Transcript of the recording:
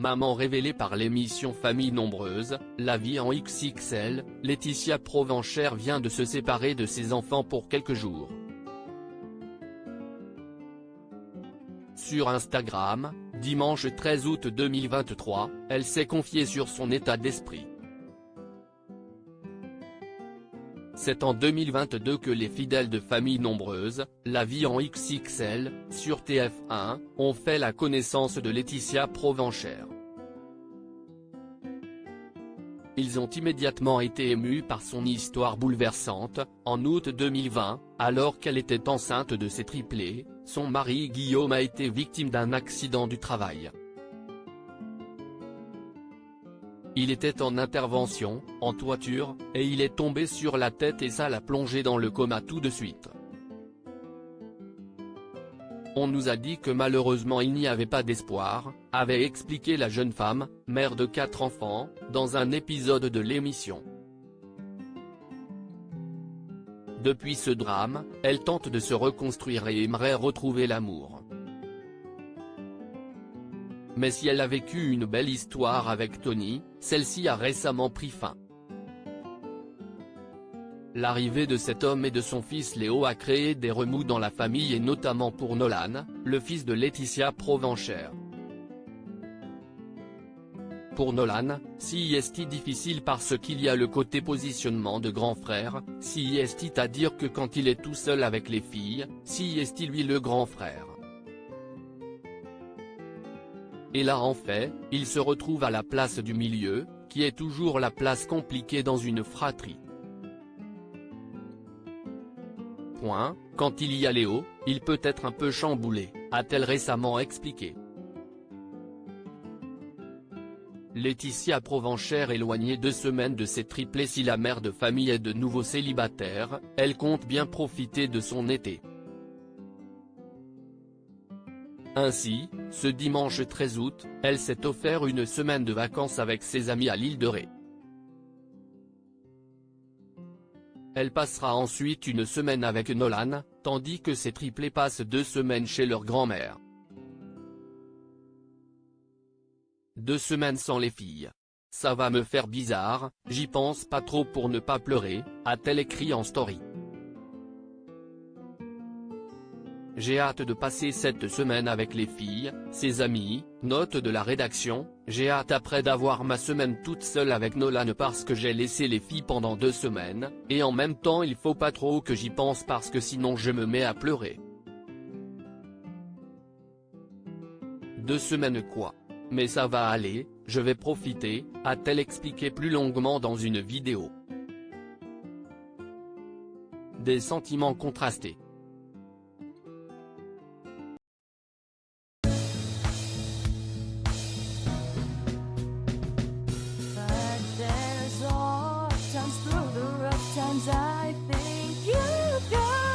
Maman révélée par l'émission Famille nombreuse, La vie en XXL, Laetitia Provencher vient de se séparer de ses enfants pour quelques jours. Sur Instagram, dimanche 13 août 2023, elle s'est confiée sur son état d'esprit. C'est en 2022 que les fidèles de Famille nombreuse, La vie en XXL, sur TF1, ont fait la connaissance de Laetitia Provencher. Ils ont immédiatement été émus par son histoire bouleversante. En août 2020, alors qu'elle était enceinte de ses triplés, son mari Guillaume a été victime d'un accident du travail. Il était en intervention, en toiture, et il est tombé sur la tête et ça l'a plongé dans le coma tout de suite. On nous a dit que malheureusement il n'y avait pas d'espoir, avait expliqué la jeune femme, mère de 4 enfants, dans un épisode de l'émission. Depuis ce drame, elle tente de se reconstruire et aimerait retrouver l'amour. Mais si elle a vécu une belle histoire avec Tony, celle-ci a récemment pris fin. L'arrivée de cet homme et de son fils Léo a créé des remous dans la famille et notamment pour Nolan, le fils de Laetitia Provencher. Pour Nolan, si est difficile parce qu'il y a le côté positionnement de grand frère, si est à dire que quand il est tout seul avec les filles, si est lui le grand frère. Et là en fait, il se retrouve à la place du milieu, qui est toujours la place compliquée dans une fratrie. Quand il y a Léo, il peut être un peu chamboulé, a-t-elle récemment expliqué. Laetitia Provencher éloignée 2 semaines de ses triplés. Si la mère de famille est de nouveau célibataire, elle compte bien profiter de son été. Ainsi, ce dimanche 13 août, elle s'est offert une semaine de vacances avec ses amis à l'île de Ré. Elle passera ensuite une semaine avec Nolan, tandis que ses triplés passent 2 semaines chez leur grand-mère. 2 semaines sans les filles. Ça va me faire bizarre, j'y pense pas trop pour ne pas pleurer, a-t-elle écrit en story. J'ai hâte de passer cette semaine avec les filles, ses amis, note de la rédaction, j'ai hâte après d'avoir ma semaine toute seule avec Nolan parce que j'ai laissé les filles pendant 2 semaines, et en même temps il faut pas trop que j'y pense parce que sinon je me mets à pleurer. 2 semaines quoi? Mais ça va aller, je vais profiter, a-t-elle expliqué plus longuement dans une vidéo. Des sentiments contrastés. Sometimes through the rough times I think you got